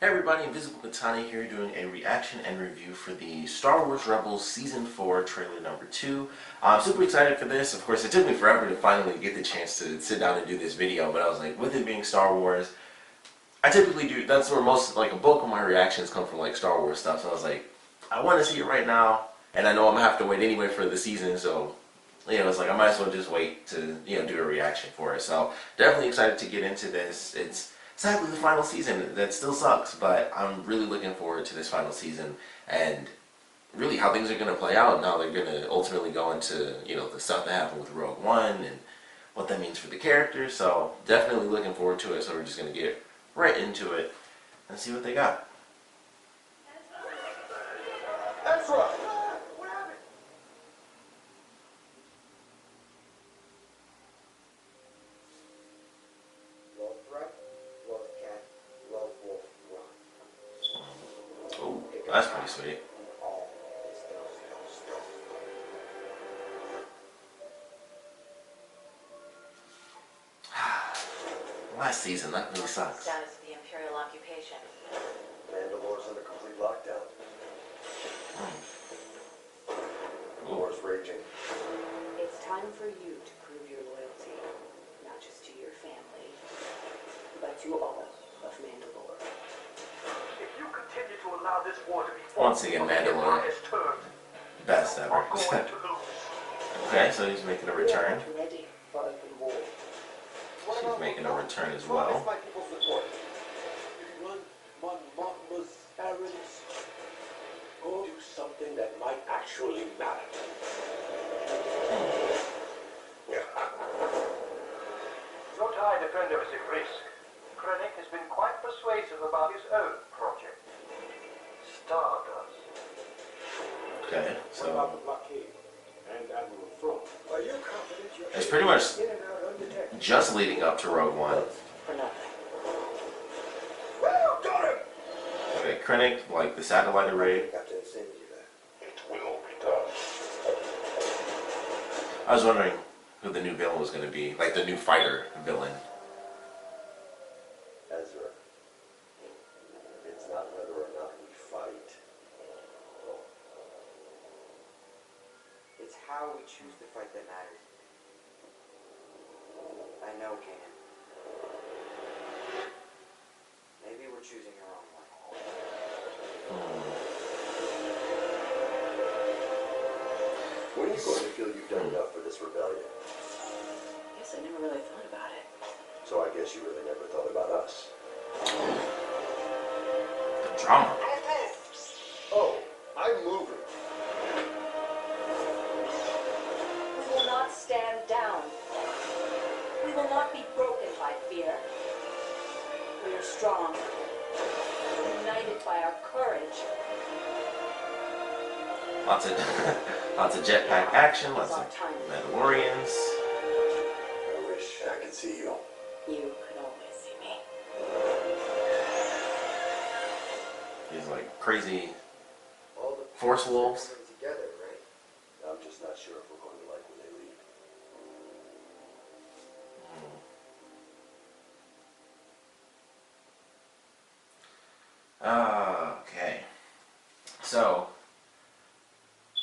Hey everybody, Invisiblekatana here doing a reaction and review for the Star Wars Rebels Season 4 trailer number 2. I'm super excited for this. Of course, it took me forever to finally get the chance to sit down and do this video, but I was like, with it being Star Wars, I typically do, that's where most, like a bulk of my reactions come from, like Star Wars stuff, so I was like, I want to see it right now, and I know I'm going to have to wait anyway for the season, so, it's like I might as well just wait to, do a reaction for it. So, definitely excited to get into this. It's sadly the final season. That still sucks, but I'm really looking forward to this final season and really how things are going to play out and how they're going to ultimately go into, the stuff that happened with Rogue One and what that means for the characters. So definitely looking forward to it. So we're just going to get right into it and see what they got. That's right. That's pretty sweet. Last season, that really sucks. Status of the Imperial occupation. Mandalore's under complete lockdown. War's raging. It's time for you to prove your loyalty, not just to your family, but to all of Mandalore. If you continue to allow this war to be Once again, Mandalore. Best ever. Okay, so he's making a return. Ready for open war. She's making a return as well. Run Mothma's errands, or do something that might actually matter. No TIE defender is at risk. Krennic has been quite persuasive about his own project. Stardust. Okay, What about so the blockade and Admiral Thrawn? Are you confident you're it's pretty much in and out undetected? just leading up to Rogue One. For nothing. Well, got him! Okay, Krennic, like the satellite array. It will be done. I was wondering who the new villain was going to be, like the new fighter villain. Ezra, it's not whether or not we fight. It's how we choose to fight that matters. I know, Kanan. Maybe we're choosing the wrong way. When are you going to feel you've done enough for this rebellion? Guess I never really thought about it. So I guess you really never thought about us. The drama. Oh, I'm moving. We will not stand down. We will not be broken by fear. We are strong, united by our courage. Lots of lots of jetpack action, lots of Mandalorians. I wish I could see you. You could always see me. These like crazy All the Force pieces are wolves. coming together, right? I'm just not sure if we're going to like when they leave. Okay. So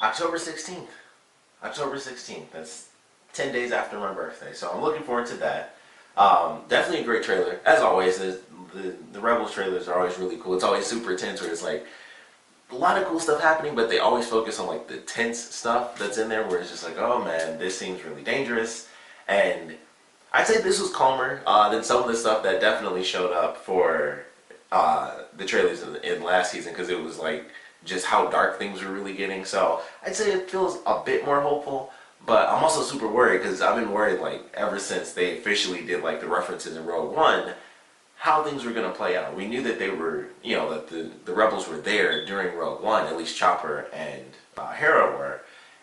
October 16th. October 16th. That's 10 days after my birthday. So I'm looking forward to that. Definitely a great trailer. As always, the Rebels trailers are always really cool. It's always super tense where it's like a lot of cool stuff happening, but they always focus on like the tense stuff that's in there where it's just like, oh man, this seems really dangerous. And I'd say this was calmer than some of the stuff that definitely showed up for the trailers in last season, because it was like just how dark things were really getting. So I'd say it feels a bit more hopeful, but I'm also super worried because I've been worried like ever since they officially did like the references in Rogue One, how things were going to play out. We knew that they were, that the Rebels were there during Rogue One, at least Chopper and Hera were,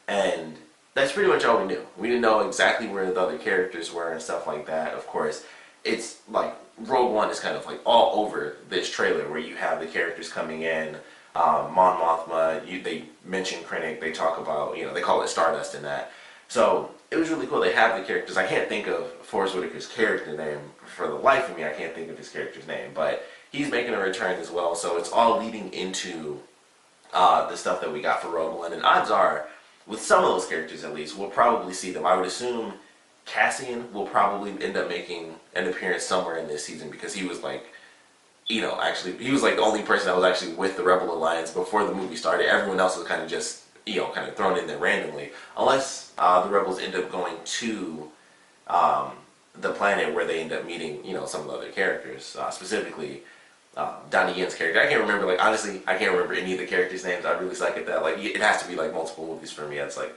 and that's pretty much all we knew. We didn't know exactly where the other characters were and stuff like that. Of course, it's like Rogue One is kind of like all over this trailer where you have the characters coming in, Mon Mothma, they mention Krennic, they talk about, they call it Stardust in that. So it was really cool. They have the characters. I can't think of Forrest Whitaker's character name for the life of me. I can't think of his character's name, but he's making a return as well. So it's all leading into the stuff that we got for Rogue One. And odds are, with some of those characters at least, we'll probably see them. I would assume Cassian will probably end up making an appearance somewhere in this season because he was like, actually, he was like the only person that was actually with the Rebel Alliance before the movie started. Everyone else was kind of just, kind of thrown in there randomly. Unless the Rebels end up going to the planet where they end up meeting, some of the other characters, specifically Donnie Yen's character. I can't remember, like, honestly, I can't remember any of the characters' names. I really suck at that. Like, it has to be, like, multiple movies for me. It's like,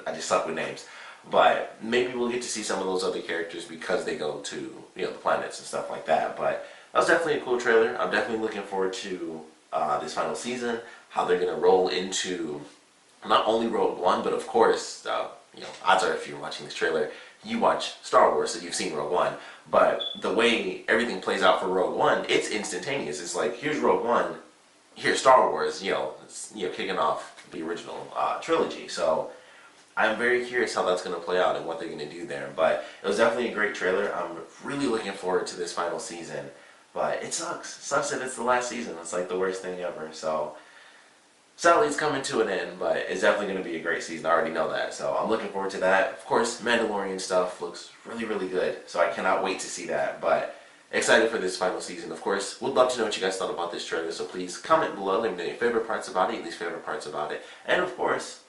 I just suck with names. But maybe we'll get to see some of those other characters because they go to, the planets and stuff like that. But that was definitely a cool trailer. I'm definitely looking forward to this final season, how they're going to roll into not only Rogue One, but of course, odds are if you're watching this trailer, you watch Star Wars, so you've seen Rogue One. But the way everything plays out for Rogue One, it's instantaneous. It's like, here's Rogue One, here's Star Wars, it's, kicking off the original trilogy. So I'm very curious how that's going to play out and what they're going to do there. But it was definitely a great trailer. I'm really looking forward to this final season. But it sucks. It sucks that it's the last season. It's like the worst thing ever. So sadly, it's coming to an end, but it's definitely going to be a great season. I already know that. So I'm looking forward to that. Of course, Mandalorian stuff looks really, really good. So I cannot wait to see that. But excited for this final season. Of course, would love to know what you guys thought about this trailer. So please comment below. Let me know your favorite parts about it, your least favorite parts about it. And of course,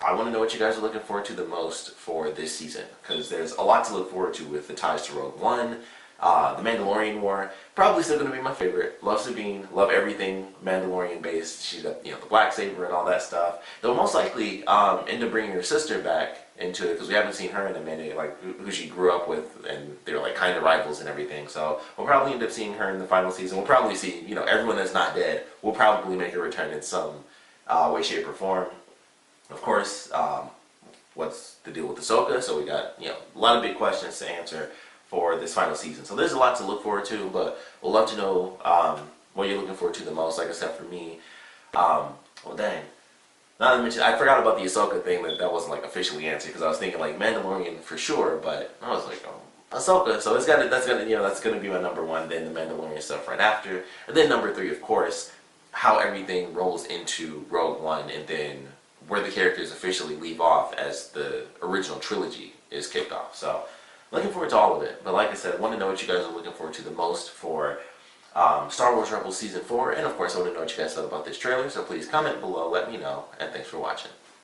I want to know what you guys are looking forward to the most for this season. Because there's a lot to look forward to with the ties to Rogue One. The Mandalorian War, probably still going to be my favorite. Love Sabine, love everything Mandalorian based. She's got, the black saber and all that stuff. They'll most likely end up bringing her sister back into it because we haven't seen her in a minute, like who she grew up with, and they're like kind of rivals and everything. So we'll probably end up seeing her in the final season. We'll probably see, everyone that's not dead will probably make a return in some way, shape, or form. Of course, what's the deal with Ahsoka? So we got, a lot of big questions to answer for this final season. So there's a lot to look forward to, but we'll love to know what you're looking forward to the most. Like I said, for me, well, dang. Not to mention, I forgot about the Ahsoka thing that wasn't like officially answered because I was thinking like Mandalorian for sure, but I was like, Ahsoka. So that's gonna be my number one. Then the Mandalorian stuff right after, and then number three, of course, how everything rolls into Rogue One, and then where the characters officially leave off as the original trilogy is kicked off. So looking forward to all of it. But like I said, I want to know what you guys are looking forward to the most for Star Wars Rebels Season 4. And of course, I want to know what you guys thought about this trailer. So please comment below, let me know. And thanks for watching.